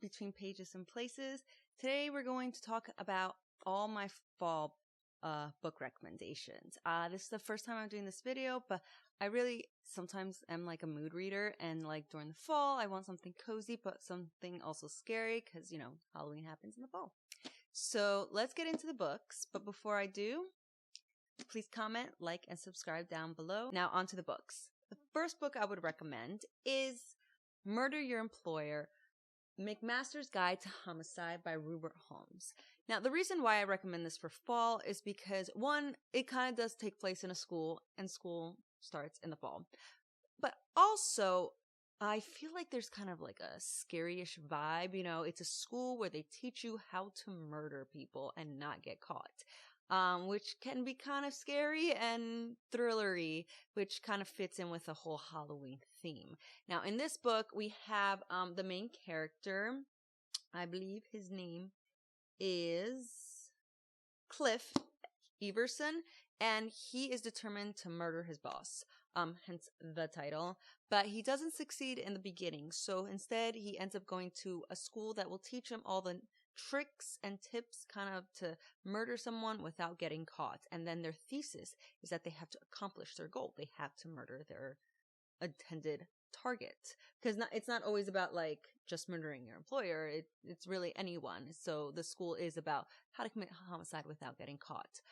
between pages and places. Today we're going to talk about all my fall book recommendations. This is the first time I'm doing this video, but I really sometimes am like a mood reader, and like during the fall I want something cozy but something also scary because, you know, Halloween happens in the fall. So let's get into the books, but before I do, please comment, like, and subscribe down below. Now onto the books. The first book I would recommend is Murder Your Employer, McMaster's Guide to Homicide by Rupert Holmes. Now, the reason why I recommend this for fall is because, one, it kind of does take place in a school, and school starts in the fall. But also, I feel like there's kind of like a scary-ish vibe. You know, it's a school where they teach you how to murder people and not get caught. Which can be kind of scary and thrillery, which kind of fits in with the whole Halloween theme. Now, in this book, we have the main character. I believe his name is Cliff Everson, and he is determined to murder his boss, hence the title. But he doesn't succeed in the beginning, so instead he ends up going to a school that will teach him all the tricks and tips kind of to murder someone without getting caught. And then their thesis is that they have to accomplish their goal. They have to murder their intended target, because it's not always about like just murdering your employer. It's really anyone. So the school is about how to commit homicide without getting caught.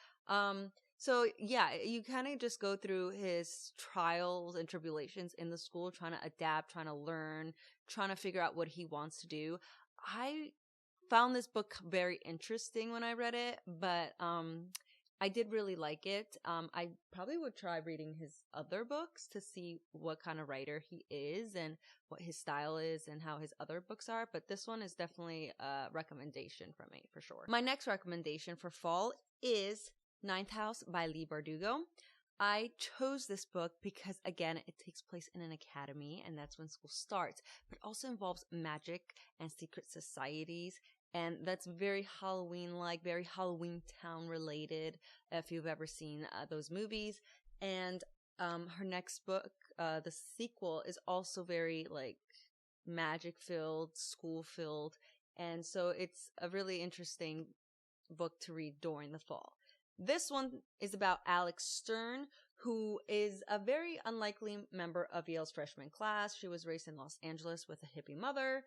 So yeah, you kind of just go through his trials and tribulations in the school, trying to adapt, trying to learn, trying to figure out what he wants to do. I found this book very interesting when I read it, but I did really like it. I probably would try reading his other books to see what kind of writer he is and what his style is and how his other books are, but this one is definitely a recommendation from me for sure. My next recommendation for fall is Ninth House by Leigh Bardugo. I chose this book because, again, it takes place in an academy, and that's when school starts, but it also involves magic and secret societies, and that's very Halloween-like, very Halloween Town related, if you've ever seen those movies. And her next book, the sequel, is also very like magic-filled, school-filled, and so it's a really interesting book to read during the fall. This one is about Alex Stern, who is a very unlikely member of Yale's freshman class. She was raised in Los Angeles with a hippie mother,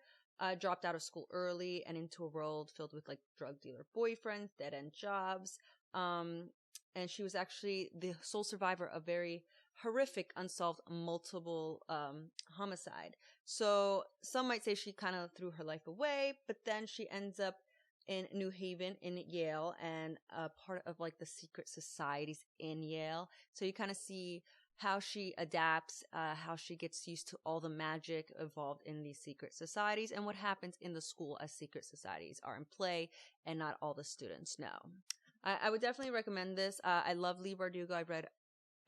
dropped out of school early and into a world filled with like drug dealer boyfriends, dead-end jobs. And she was actually the sole survivor of very horrific unsolved multiple homicide. So some might say she kind of threw her life away, but then she ends up in New Haven in Yale and part of like the secret societies in Yale. So you kind of see how she adapts, how she gets used to all the magic involved in these secret societies, and what happens in the school as secret societies are in play and not all the students know. I would definitely recommend this. I love Leigh Bardugo. I read,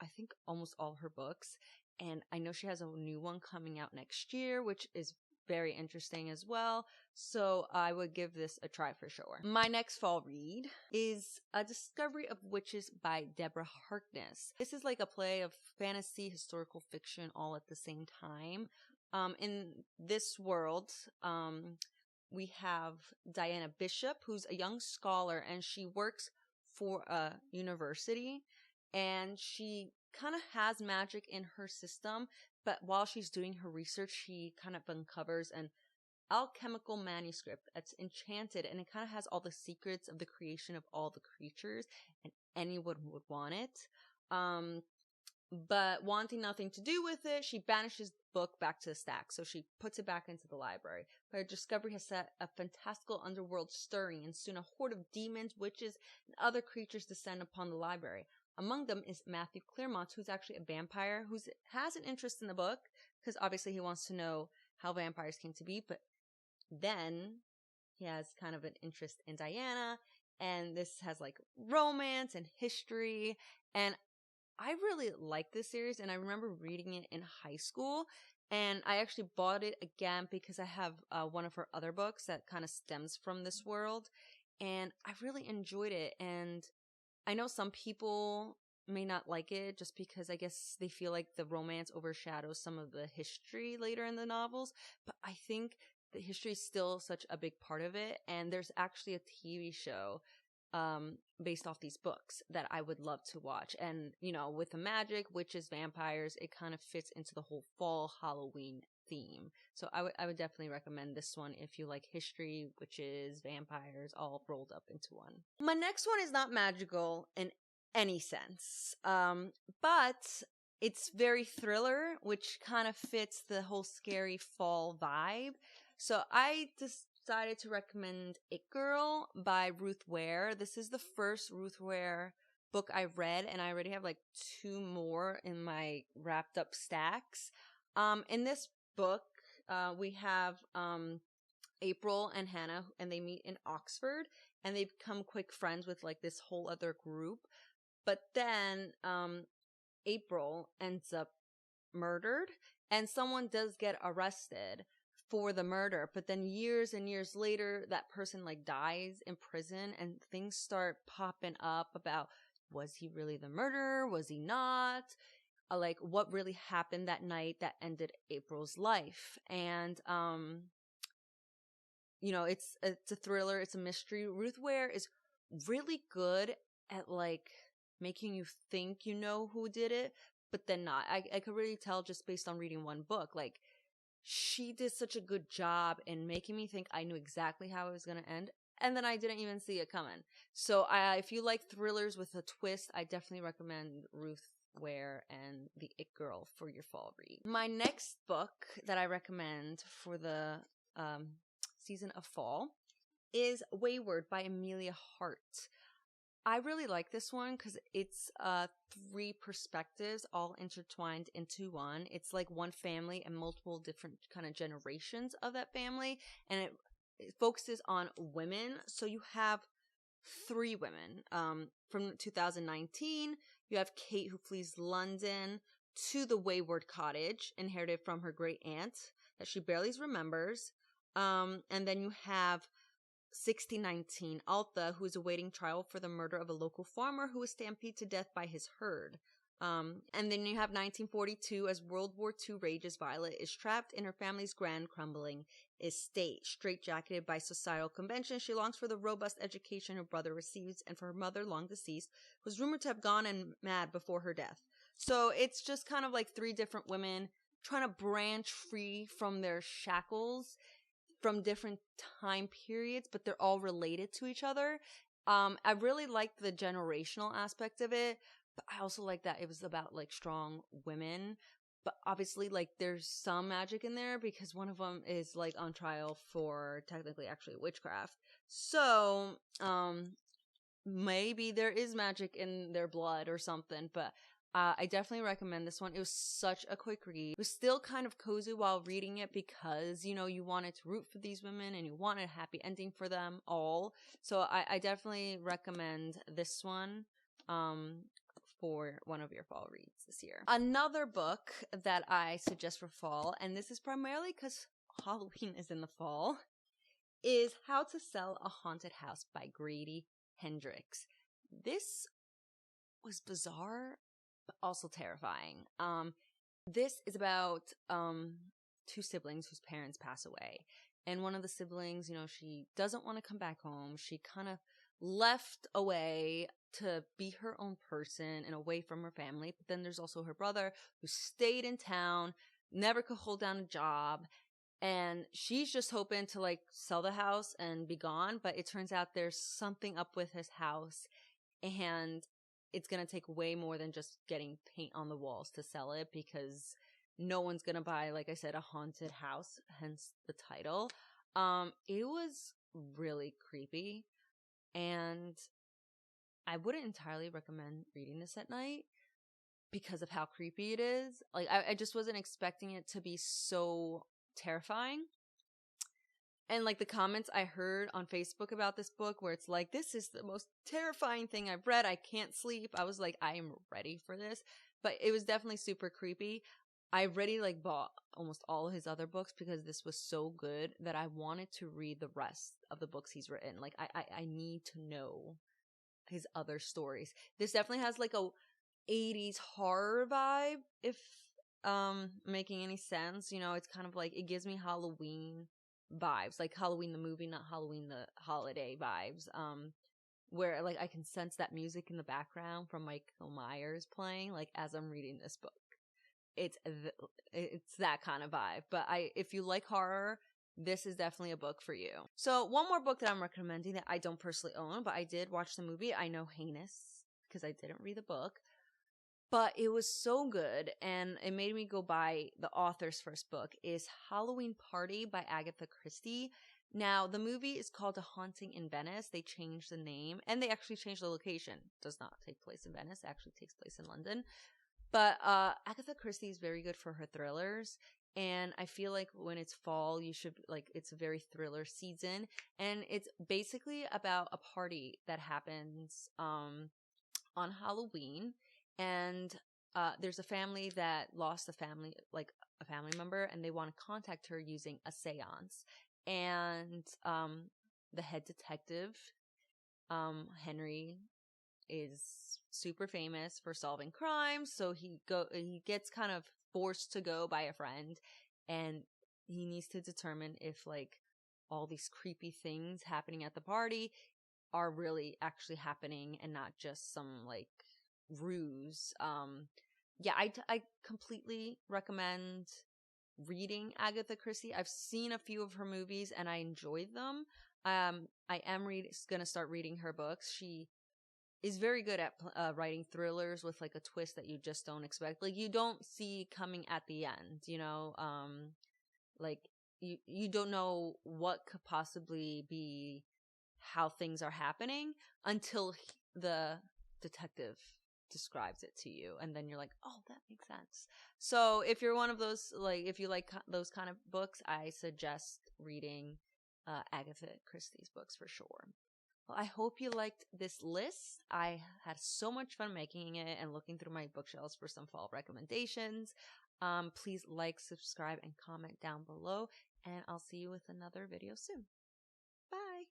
I think, almost all her books, and I know she has a new one coming out next year, which is very interesting as well. So I would give this a try for sure. My next fall read is A Discovery of Witches by Deborah Harkness. This is like a play of fantasy, historical fiction all at the same time. In this world, we have Diana Bishop, who's a young scholar, and she works for a university, and she kind of has magic in her system, but while she's doing her research, she kind of uncovers an alchemical manuscript that's enchanted, and it kind of has all the secrets of the creation of all the creatures, and anyone would want it. But wanting nothing to do with it, she banishes the book back to the stack, so she puts it back into the library. But her discovery has set a fantastical underworld stirring, and soon a horde of demons, witches, and other creatures descend upon the library. Among them is Matthew Claremont, who's actually a vampire, who has an interest in the book, because obviously he wants to know how vampires came to be, but then he has kind of an interest in Diana, and this has like romance and history, and I really like this series, and I remember reading it in high school, and I actually bought it again because I have one of her other books that kind of stems from this world, and I really enjoyed it. And I know some people may not like it just because I guess they feel like the romance overshadows some of the history later in the novels, but I think the history is still such a big part of it. And there's actually a TV show based off these books that I would love to watch. And, you know, with the magic, witches, vampires, it kind of fits into the whole fall Halloween theme. So I would definitely recommend this one if you like history, witches, vampires, all rolled up into one. My next one is not magical in any sense, but it's very thriller, which kind of fits the whole scary fall vibe. So I decided to recommend It Girl by Ruth Ware. This is the first Ruth Ware book I read, and I already have like 2 more in my wrapped up stacks. In this book, we have April and Hannah, and they meet in Oxford, and they become quick friends with like this whole other group. But then April ends up murdered, and someone does get arrested for the murder. But then years and years later, that person like dies in prison, and things start popping up about, was he really the murderer? Was he not? Like what really happened that night that ended April's life. And you know, it's a thriller, it's a mystery. Ruth Ware is really good at like making you think you know who did it, but then not. I could really tell just based on reading one book. Like, she did such a good job in making me think I knew exactly how it was going to end, and then I didn't even see it coming. So if you like thrillers with a twist, I definitely recommend Ruth Ware and The It Girl for your fall read. My next book that I recommend for the season of fall is Wayward by Amelia Hart. I really like this one because it's 3 perspectives all intertwined into one. It's like one family and multiple different kind of generations of that family, and it focuses on women. So you have 3 women. From 2019, you have Kate, who flees London to the Wayward cottage, inherited from her great aunt that she barely remembers. And then you have 1619, Altha, who is awaiting trial for the murder of a local farmer who was stampeded to death by his herd. And then you have 1942, as World War II rages, Violet is trapped in her family's grand crumbling estate. Straitjacketed by societal conventions, she longs for the robust education her brother receives, and for her mother, long deceased, who was rumored to have gone and mad before her death. So it's just kind of like 3 different women trying to branch free from their shackles from different time periods, but they're all related to each other. I really liked the generational aspect of it, but I also like that it was about like strong women. But obviously, like, there's some magic in there because one of them is like on trial for technically actually witchcraft. So, maybe there is magic in their blood or something, but I definitely recommend this one. It was such a quick read. It was still kind of cozy while reading it because, you know, you wanted to root for these women and you wanted a happy ending for them all. So I definitely recommend this one for one of your fall reads this year. Another book that I suggest for fall, and this is primarily because Halloween is in the fall, is How to Sell a Haunted House by Grady Hendrix. This was bizarre, but also terrifying. This is about 2 siblings whose parents pass away. And one of the siblings, you know, she doesn't want to come back home. She kind of left away to be her own person and away from her family. But then there's also her brother who stayed in town, never could hold down a job. And she's just hoping to like sell the house and be gone. But it turns out there's something up with his house, and it's going to take way more than just getting paint on the walls to sell it, because no one's going to buy, like I said, a haunted house, hence the title. It was really creepy, and I wouldn't entirely recommend reading this at night because of how creepy it is. Like, I just wasn't expecting it to be so terrifying. And like the comments I heard on Facebook about this book where it's like, this is the most terrifying thing I've read. I can't sleep. I was like, I am ready for this. But it was definitely super creepy. I already like bought almost all of his other books because this was so good that I wanted to read the rest of the books he's written. Like I need to know his other stories. This definitely has like a 80s horror vibe, if making any sense. You know, it's kind of like, it gives me Halloween vibes, like Halloween the movie, not Halloween the holiday vibes. Where like I can sense that music in the background from Michael Myers playing, like as I'm reading this book. It's that kind of vibe. But if you like horror, this is definitely a book for you. So one more book that I'm recommending that I don't personally own, but I did watch the movie. I know heinous because I didn't read the book, but it was so good and it made me go buy the author's first book, is Halloween Party by Agatha Christie. Now, the movie is called A Haunting in Venice. They changed the name and they actually changed the location. It does not take place in Venice. It actually takes place in London. But Agatha Christie is very good for her thrillers. And I feel like when it's fall, you should, like, it's a very thriller season. And it's basically about a party that happens on Halloween. And there's a family that lost a family member, and they want to contact her using a seance. And the head detective, Henry, is super famous for solving crimes, so he gets kind of forced to go by a friend, and he needs to determine if like all these creepy things happening at the party are really actually happening and not just some like ruse. Yeah, I completely recommend reading Agatha Christie. I've seen a few of her movies and I enjoyed them. I am gonna start reading her books. She is very good at writing thrillers with like a twist that you just don't expect. Like you don't see coming at the end, you know? Like you don't know what could possibly be how things are happening until the detective describes it to you, and then you're like, oh, that makes sense. So if you're one of those, like if you like those kind of books, I suggest reading Agatha Christie's books for sure. Well, I hope you liked this list. I had so much fun making it and looking through my bookshelves for some fall recommendations. Please like, subscribe, and comment down below, and I'll see you with another video soon. Bye!